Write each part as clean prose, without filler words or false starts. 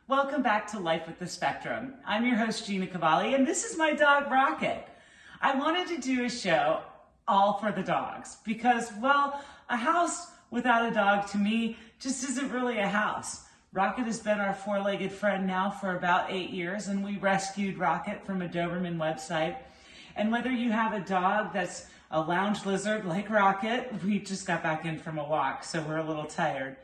Welcome back to Life with the Spectrum. I'm your host, Gina Cavalli, and this is my dog, Rocket. I wanted to do a show all for the dogs because, well, a house without a dog to me just isn't really a house. Rocket has been our four-legged friend now for about 8 years, and we rescued Rocket from a Doberman website. And whether you have a dog that's a lounge lizard like Rocket, we just got back in from a walk, so we're a little tired,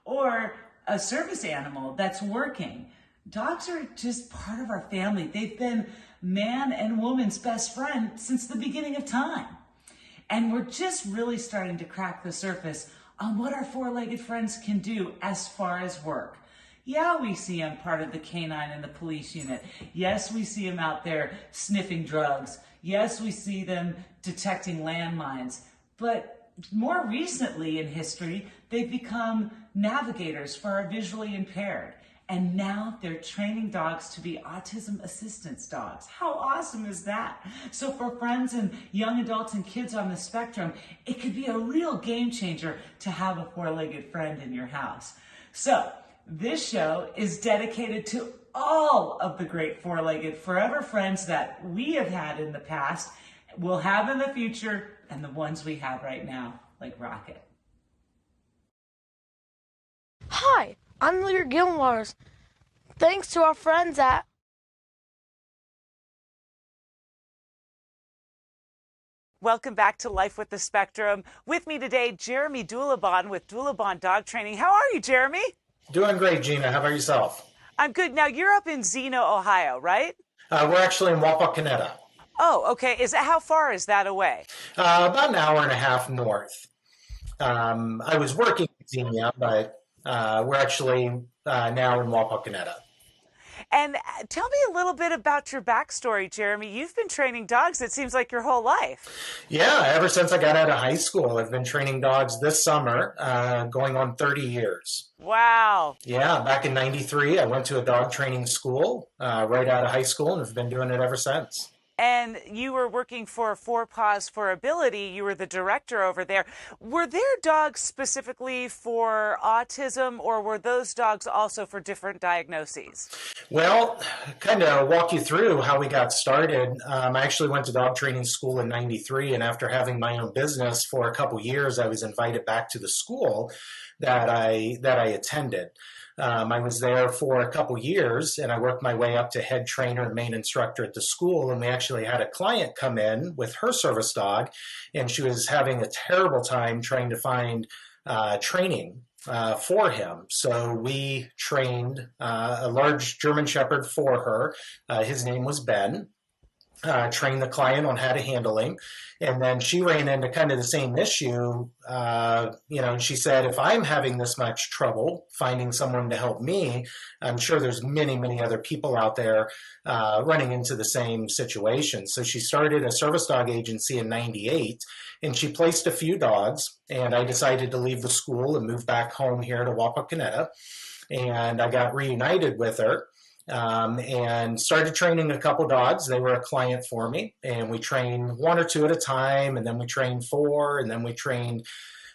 or a service animal that's working. Dogs are just part of our family. They've been man and woman's best friend since the beginning of time. And we're just really starting to crack the surface on what our four-legged friends can do as far as work. Yeah, we see them part of the canine and the police unit. Yes, we see them out there sniffing drugs. Yes, we see them detecting landmines. But more recently in history, they've become navigators for our visually impaired. And now they're training dogs to be autism assistance dogs. How awesome is that? So for friends and young adults and kids on the spectrum, it could be a real game changer to have a four-legged friend in your house. So this show is dedicated to all of the great four-legged forever friends that we have had in the past, will have in the future, and the ones we have right now, like Rocket. Hi, I'm Lear Gilmores. Thanks to our friends at Welcome back to Life with the Spectrum. With me today, Jeremy Dulebohn with Dulebohn Dog Training. How are you, Jeremy? Doing great, Gina. How about yourself? I'm good. Now, you're up in Xenia, Ohio, right? We're actually in Wapakoneta. Oh, okay. How far is that away? About an hour and a half north. I was working in Xenia, but we're actually now in Wapakoneta. And tell me a little bit about your backstory, Jeremy. You've been training dogs, it seems like, your whole life. Yeah, ever since I got out of high school, I've been training dogs this summer, going on 30 years. Wow. Yeah, back in '93, I went to a dog training school right out of high school and have been doing it ever since. And you were working for Four Paws for Ability. You were the director over there. Were there dogs specifically for autism, or were those dogs also for different diagnoses? Well, kind of walk you through how we got started. I actually went to dog training school in '93, and after having my own business for a couple years, I was invited back to the school that I attended. I was there for a couple years, and I worked my way up to head trainer and main instructor at the school. And we actually had a client come in with her service dog, and she was having a terrible time trying to find training for him. So we trained a large German Shepherd for her. His name was Ben. Trained the client on how to handle him. And then she ran into kind of the same issue, and she said, if I'm having this much trouble finding someone to help me, I'm sure there's many, many other people out there running into the same situation. So she started a service dog agency in '98, and she placed a few dogs, and I decided to leave the school and move back home here to Wapakoneta, and I got reunited with her. And started training a couple dogs. They were a client for me, and we trained one or two at a time, and then we trained 4, and then we trained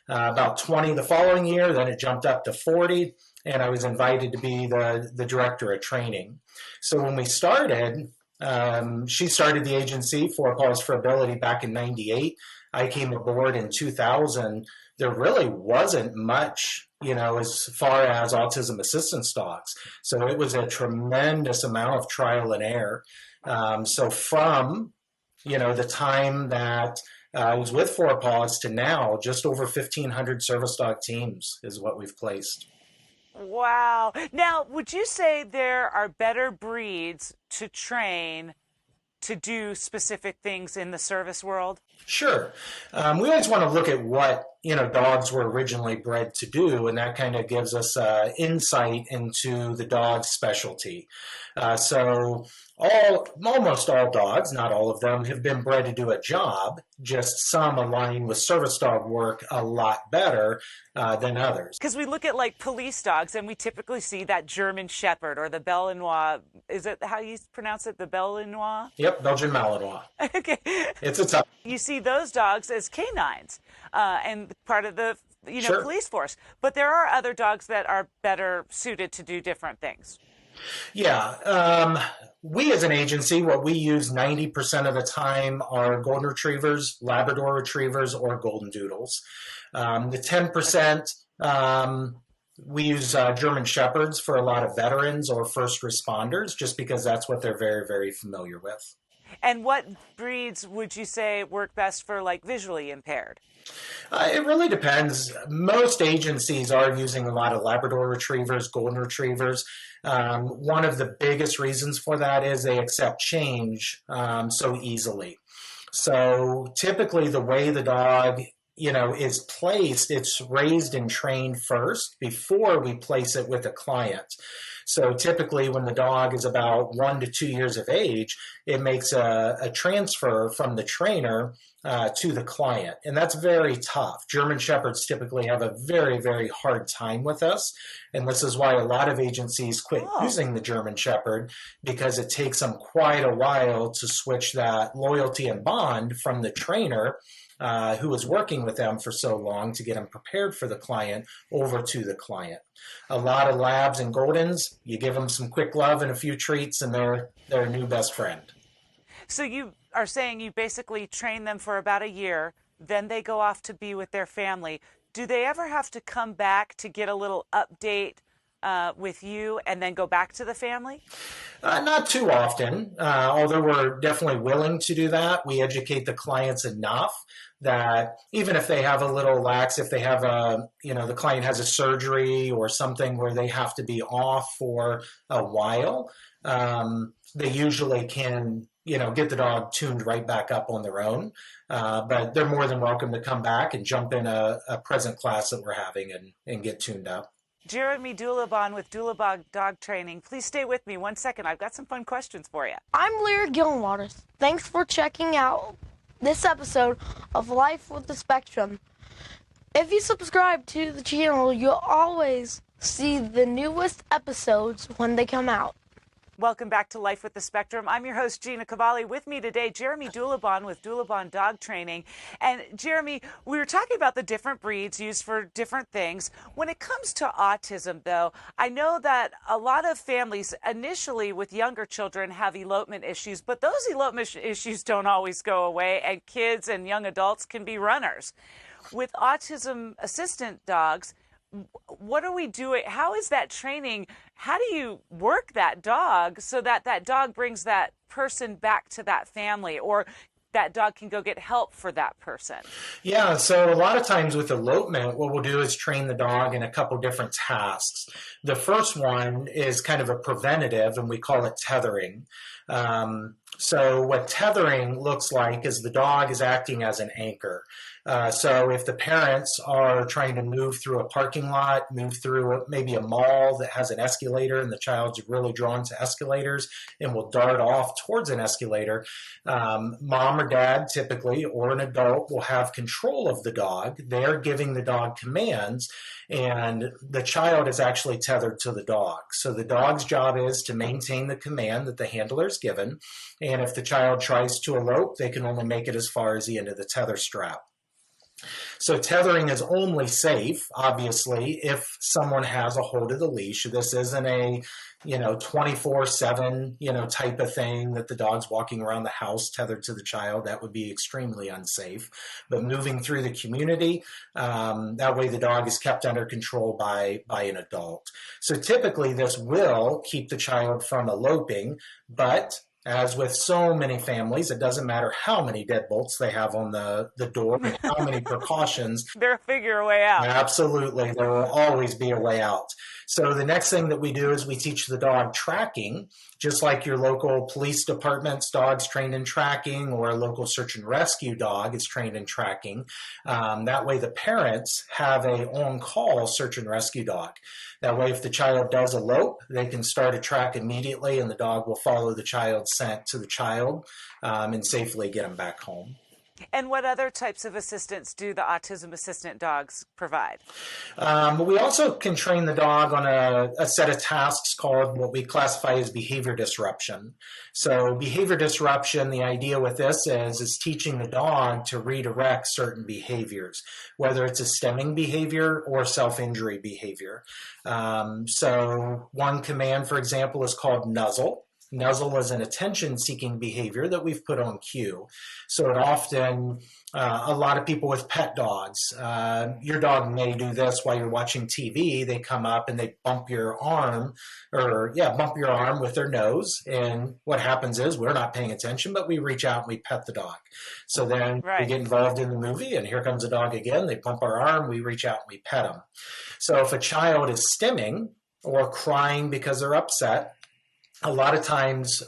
about 20 the following year. Then it jumped up to 40, and I was invited to be the director of training. So when we started, she started the agency, Four Paws for Ability, back in '98. I came aboard in 2000. There really wasn't much, as far as autism assistance dogs. So it was a tremendous amount of trial and error. So from, the time that I was with Four Paws to now, just over 1,500 service dog teams is what we've placed. Wow. Now, would you say there are better breeds to train to do specific things in the service world? Sure. We always want to look at what, dogs were originally bred to do, and that kind of gives us insight into the dog's specialty. So almost all dogs, not all of them, have been bred to do a job, just some align with service dog work a lot better than others. Because we look at like police dogs, and we typically see that German Shepherd or the Malinois. Is it how you pronounce it, the Malinois? Yep, Belgian Malinois. Okay. It's a tough. You see those dogs as canines, and part of the Sure. police force. But there are other dogs that are better suited to do different things. Yeah. We as an agency, what we use 90% of the time are golden retrievers, Labrador retrievers, or golden doodles. The 10%, we use German Shepherds for a lot of veterans or first responders, just because that's what they're very, very familiar with. And what breeds would you say work best for like visually impaired? It really depends. Most agencies are using a lot of Labrador retrievers, golden retrievers. One of the biggest reasons for that is they accept change so easily. So typically the way the dog is placed, it's raised and trained first before we place it with a client. So typically when the dog is about 1 to 2 years of age, it makes a transfer from the trainer to the client. And that's very tough. German Shepherds typically have a very, very hard time with us. And this is why a lot of agencies quit using the German Shepherd, because it takes them quite a while to switch that loyalty and bond from the trainer who was working with them for so long to get them prepared for the client over to the client. A lot of labs and goldens, you give them some quick love and a few treats and they're their new best friend. So you are saying you basically train them for about a year, then they go off to be with their family. Do they ever have to come back to get a little update with you and then go back to the family? Not too often, although we're definitely willing to do that. We educate the clients enough that even if they have a little lax, if they have the client has a surgery or something where they have to be off for a while, they usually can, get the dog tuned right back up on their own. But they're more than welcome to come back and jump in a present class that we're having and get tuned up. Jeremy Dulebohn with Dulebohn Dog Training. Please stay with me 1 second. I've got some fun questions for you. I'm Lyra Gillenwaters. Thanks for checking out this episode of Life with the Spectrum. If you subscribe to the channel, you'll always see the newest episodes when they come out. Welcome back to Life with the Spectrum. I'm your host, Gina Cavalli. With me today, Jeremy Dulebohn with Dulebohn Dog Training. And Jeremy, we were talking about the different breeds used for different things. When it comes to autism, though, I know that a lot of families initially with younger children have elopement issues, but those elopement issues don't always go away, and kids and young adults can be runners. With autism assistant dogs, what are we doing? How is that training? How do you work that dog so that that dog brings that person back to that family, or that dog can go get help for that person? Yeah, so a lot of times with elopement, what we'll do is train the dog in a couple different tasks. The first one is kind of a preventative, and we call it tethering. So what tethering looks like is the dog is acting as an anchor. So if the parents are trying to move through a parking lot, move through maybe a mall that has an escalator, and the child's really drawn to escalators and will dart off towards an escalator, mom or dad typically, or an adult, will have control of the dog. They're giving the dog commands, and the child is actually tethered to the dog. So the dog's job is to maintain the command that the handler is given, and if the child tries to elope, they can only make it as far as the end of the tether strap. So tethering is only safe, obviously, if someone has a hold of the leash. This isn't a 24/7 type of thing that the dog's walking around the house tethered to the child. That would be extremely unsafe. But moving through the community, that way the dog is kept under control by an adult. So typically this will keep the child from eloping, but as with so many families, it doesn't matter how many deadbolts they have on the door and how many precautions. They'll figure a way out. Absolutely. There will always be a way out. So the next thing that we do is we teach the dog tracking, just like your local police department's dog's trained in tracking, or a local search and rescue dog is trained in tracking. That way the parents have a on-call search and rescue dog. That way, if the child does elope, they can start a track immediately, and the dog will follow the child's scent to the child and safely get him back home. And what other types of assistance do the autism assistant dogs provide? We also can train the dog on a set of tasks called what we classify as behavior disruption. So behavior disruption, the idea with this is teaching the dog to redirect certain behaviors, whether it's a stemming behavior or self-injury behavior. So one command, for example, is called nuzzle. Nuzzle is an attention-seeking behavior that we've put on cue. So it often, a lot of people with pet dogs, your dog may do this while you're watching TV. They come up and they bump your arm, bump your arm with their nose. And what happens is we're not paying attention, but we reach out and we pet the dog. So then we get involved in the movie, and here comes the dog again. They bump our arm, we reach out and we pet them. So if a child is stimming or crying because they're upset, a lot of times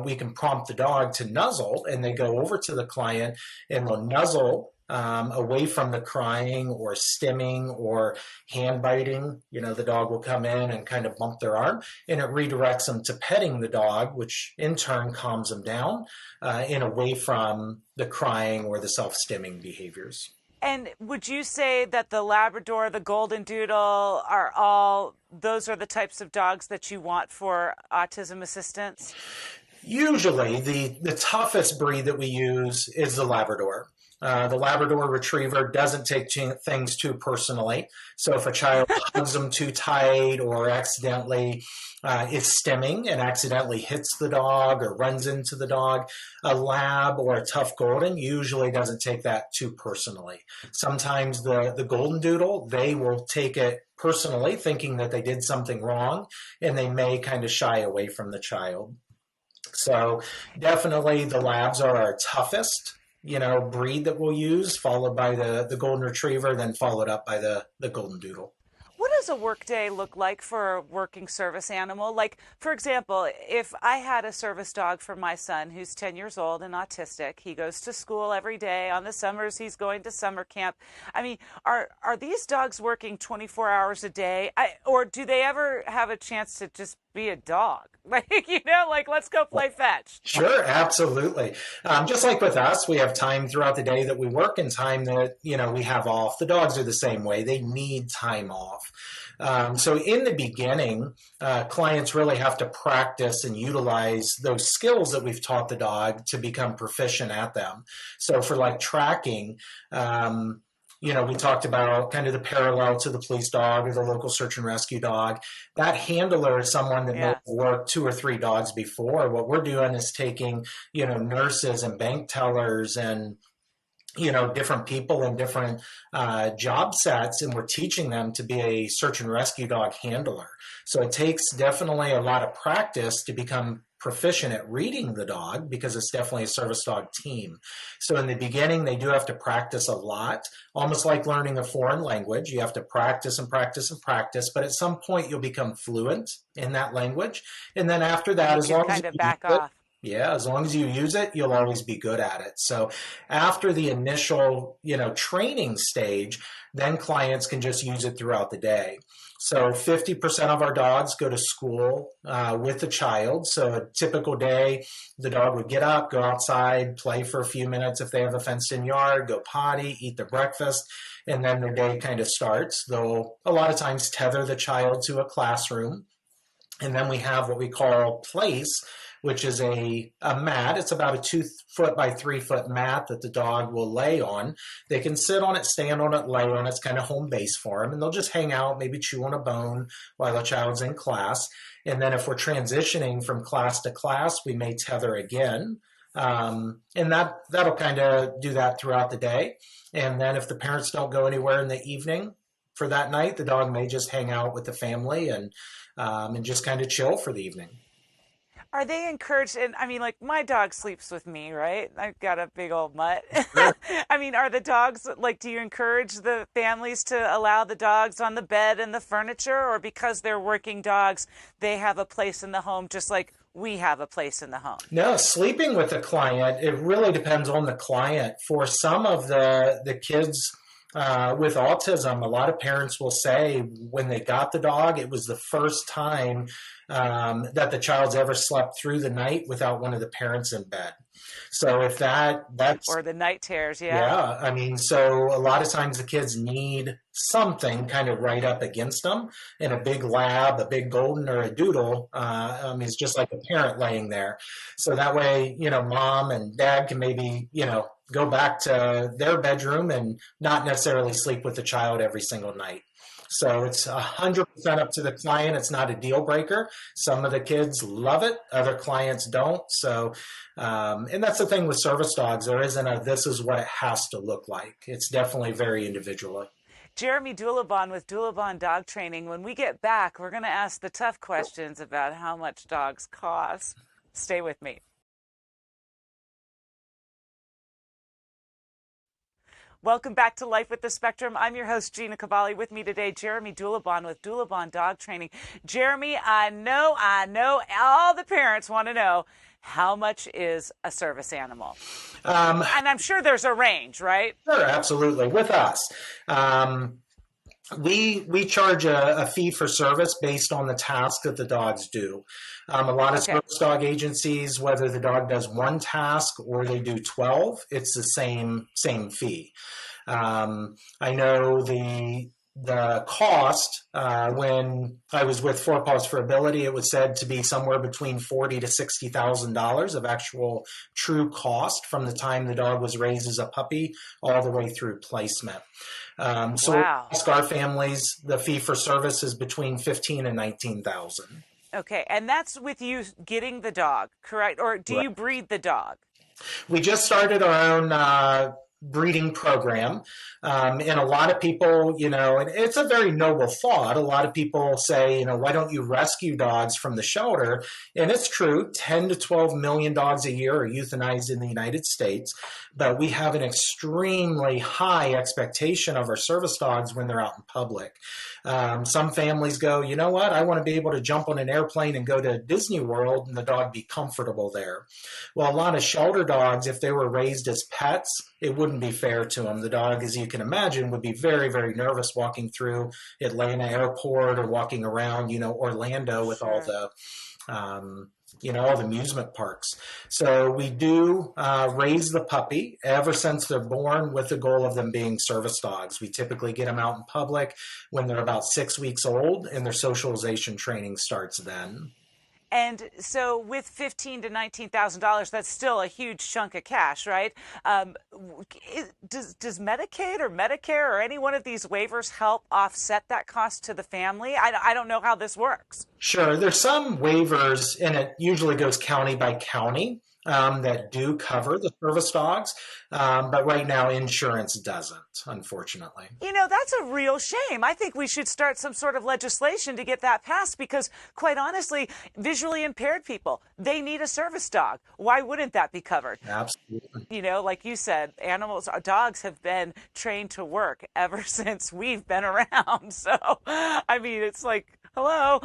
we can prompt the dog to nuzzle, and they go over to the client and they'll nuzzle away from the crying or stimming or hand biting. The dog will come in and kind of bump their arm, and it redirects them to petting the dog, which in turn calms them down and away from the crying or the self-stimming behaviors. And would you say that the Labrador, the Golden Doodle those are the types of dogs that you want for autism assistance? Usually the toughest breed that we use is the Labrador. The Labrador Retriever doesn't take things too personally. So if a child hugs them too tight or accidentally is stimming and accidentally hits the dog or runs into the dog, a Lab or a tough Golden usually doesn't take that too personally. Sometimes the Golden Doodle, they will take it personally, thinking that they did something wrong, and they may kind of shy away from the child. So definitely the Labs are our toughest breed that we'll use, followed by the Golden Retriever, then followed up by the Golden Doodle. What does a work day look like for a working service animal? Like, for example, if I had a service dog for my son who's 10 years old and autistic, he goes to school every day. On the summers, he's going to summer camp. I mean, are these dogs working 24 hours a day? Or do they ever have a chance to just be a dog? Let's go play fetch. Sure, absolutely. Just like with us, we have time throughout the day that we work and time that, we have off. The dogs are the same way. They need time off. So in the beginning, clients really have to practice and utilize those skills that we've taught the dog to become proficient at them. So for tracking, we talked about kind of the parallel to the police dog or the local search and rescue dog. That handler is someone that may have worked 2 or 3 dogs before. What we're doing is taking, nurses and bank tellers and different people in different job sets, and we're teaching them to be a search and rescue dog handler. So it takes definitely a lot of practice to become proficient at reading the dog, because it's definitely a service dog team. So in the beginning, they do have to practice a lot, almost like learning a foreign language. You have to practice and practice and practice, but at some point you'll become fluent in that language. And then after that, as long as you back off. Yeah, as long as you use it, you'll always be good at it. So after the initial, training stage, then clients can just use it throughout the day. So 50% of our dogs go to school with the child. So a typical day, the dog would get up, go outside, play for a few minutes if they have a fenced-in yard, go potty, eat their breakfast, and then their day kind of starts. They'll a lot of times tether the child to a classroom. And then we have what we call place, which is a mat. It's about a 2-foot by 3-foot mat that the dog will lay on. They can sit on it, stand on it, lay on it. It's kind of home base for them. And they'll just hang out, maybe chew on a bone while the child's in class. And then if we're transitioning from class to class, we may tether again. And that'll kind of do that throughout the day. And then if the parents don't go anywhere in the evening for that night, the dog may just hang out with the family and just kind of chill for the evening. Are they encouraged? And my dog sleeps with me, right? I've got a big old mutt. Sure. Are the dogs, do you encourage the families to allow the dogs on the bed and the furniture, or because they're working dogs, they have a place in the home just like we have a place in the home? No, sleeping with the client, it really depends on the client. For some of the kids with autism, a lot of parents will say when they got the dog, it was the first time that the child's ever slept through the night without one of the parents in bed. So if that's Or the night terrors, yeah. yeah, I mean, so a lot of times the kids need something kind of right up against them, and a big lab, a big golden, or a doodle is just like a parent laying there. So that way, mom and dad can maybe, go back to their bedroom and not necessarily sleep with the child every single night. So it's 100% up to the client. It's not a deal breaker. Some of the kids love it. Other clients don't. So, and that's the thing with service dogs. There isn't a, this is what it has to look like. It's definitely very individual. Jeremy Dulebohn with Dulebohn Dog Training. When we get back, we're going to ask the tough questions about how much dogs cost. Stay with me. Welcome back to Life with the Spectrum. I'm your host, Gina Cavalli. With me today, Jeremy Dulebohn with Dulebohn Dog Training. Jeremy, I know all the parents want to know, how much is a service animal? And I'm sure there's a range, right? Sure, absolutely. With us, we charge a fee for service based on the task that the dogs do. A lot of service dog agencies, whether the dog does one task or they do 12, it's the same fee. I know the cost, when I was with Four Paws for Ability, it was said to be somewhere between $40,000 to $60,000 of actual true cost from the time the dog was raised as a puppy all the way through placement. So wow. Our families, the fee for service is between $15,000 and $19,000. Okay, and that's with you getting the dog, correct? Or do you breed the dog? We just started our own breeding program. And a lot of people, and it's a very noble thought. A lot of people say, why don't you rescue dogs from the shelter? And it's true, 10 to 12 million dogs a year are euthanized in the United States. But we have an extremely high expectation of our service dogs when they're out in public. Some families go, you know what, I want to be able to jump on an airplane and go to Disney World and the dog be comfortable there. Well, a lot of shelter dogs, if they were raised as pets, it wouldn't be fair to them. The dog, as you can imagine, would be very, very nervous walking through Atlanta airport or walking around, Orlando with all the, all the amusement parks. So we do raise the puppy ever since they're born with the goal of them being service dogs. We typically get them out in public when they're about 6 weeks old, and their socialization training starts then. And so with $15,000 to $19,000, that's still a huge chunk of cash, right? Does Medicaid or Medicare or any one of these waivers help offset that cost to the family? I don't know how this works. Sure. There's some waivers, and it usually goes county by county, that do cover the service dogs. But right now, insurance doesn't, unfortunately. That's a real shame. I think we should start some sort of legislation to get that passed because, quite honestly, visually impaired people, they need a service dog. Why wouldn't that be covered? Absolutely. Like you said, dogs have been trained to work ever since we've been around. So, it's like, hello.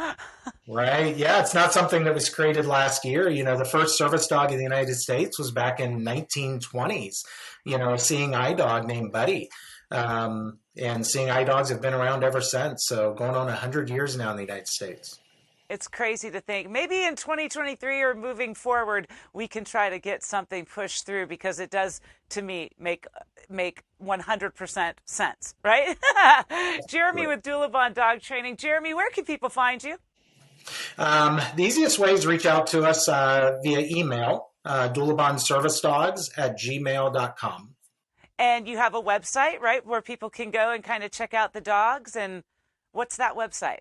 Right. Yeah. It's not something that was created last year. The first service dog in the United States was back in 1920s, a seeing eye dog named Buddy. And seeing eye dogs have been around ever since. So going on 100 years now in the United States. It's crazy to think. Maybe in 2023 or moving forward, we can try to get something pushed through because it does, to me, make 100% sense, right? Jeremy with Dulebohn Dog Training. Jeremy, where can people find you? The easiest way is to reach out to us via email, dulebohnservicedogs@gmail.com. And you have a website, right, where people can go and kind of check out the dogs. And what's that website?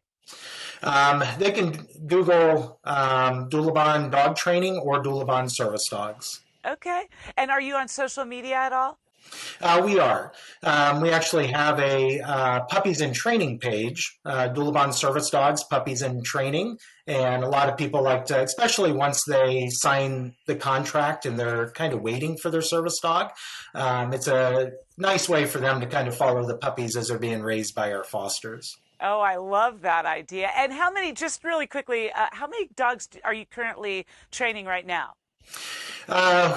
They can Google Dulebohn Dog Training or Dulebohn Service Dogs. Okay. And are you on social media at all? We are. We actually have a puppies in training page, Dulebohn Service Dogs, Puppies in Training. And a lot of people like to, especially once they sign the contract and they're kind of waiting for their service dog, it's a nice way for them to kind of follow the puppies as they're being raised by our fosters. Oh, I love that idea. And how many, just really quickly, how many dogs are you currently training right now?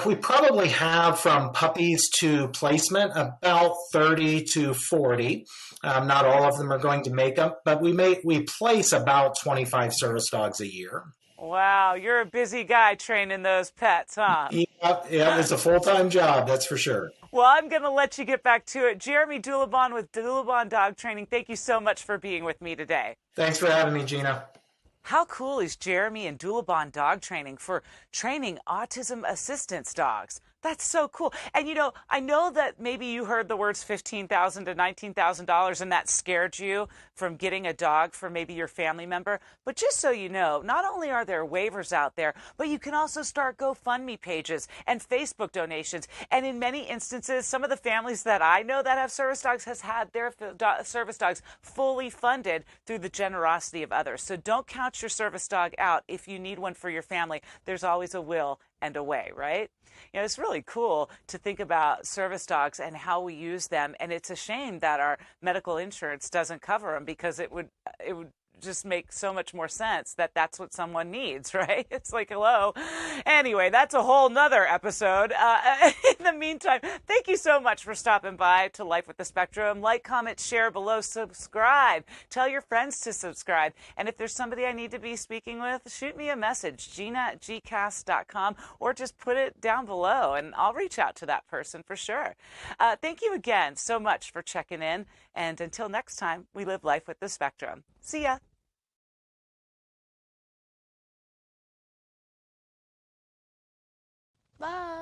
We probably have from puppies to placement about 30 to 40. Not all of them are going to make up, but we place about 25 service dogs a year. Wow, you're a busy guy training those pets, huh? Yeah, it's a full-time job, that's for sure. Well, I'm going to let you get back to it. Jeremy Dulebohn with Dulebohn Dog Training, thank you so much for being with me today. Thanks for having me, Gina. How cool is Jeremy and Dulebohn Dog Training for training autism assistance dogs? That's so cool. And I know that maybe you heard the words $15,000 to $19,000 and that scared you from getting a dog for maybe your family member. But just so you know, not only are there waivers out there, but you can also start GoFundMe pages and Facebook donations. And in many instances, some of the families that I know that have service dogs has had their service dogs fully funded through the generosity of others. So don't count your service dog out. If you need one for your family, there's always a will and a way, right? It's really cool to think about service dogs and how we use them. And it's a shame that our medical insurance doesn't cover them, because it would just make so much more sense that that's what someone needs, right? It's like, hello. Anyway, that's a whole nother episode. In the meantime, thank you so much for stopping by to Life with the Spectrum. Like, comment, share below, subscribe. Tell your friends to subscribe. And if there's somebody I need to be speaking with, shoot me a message, gina@gcast.com, or just put it down below and I'll reach out to that person for sure. Thank you again so much for checking in. And until next time, we live life with the Spectrum. See ya. Bye.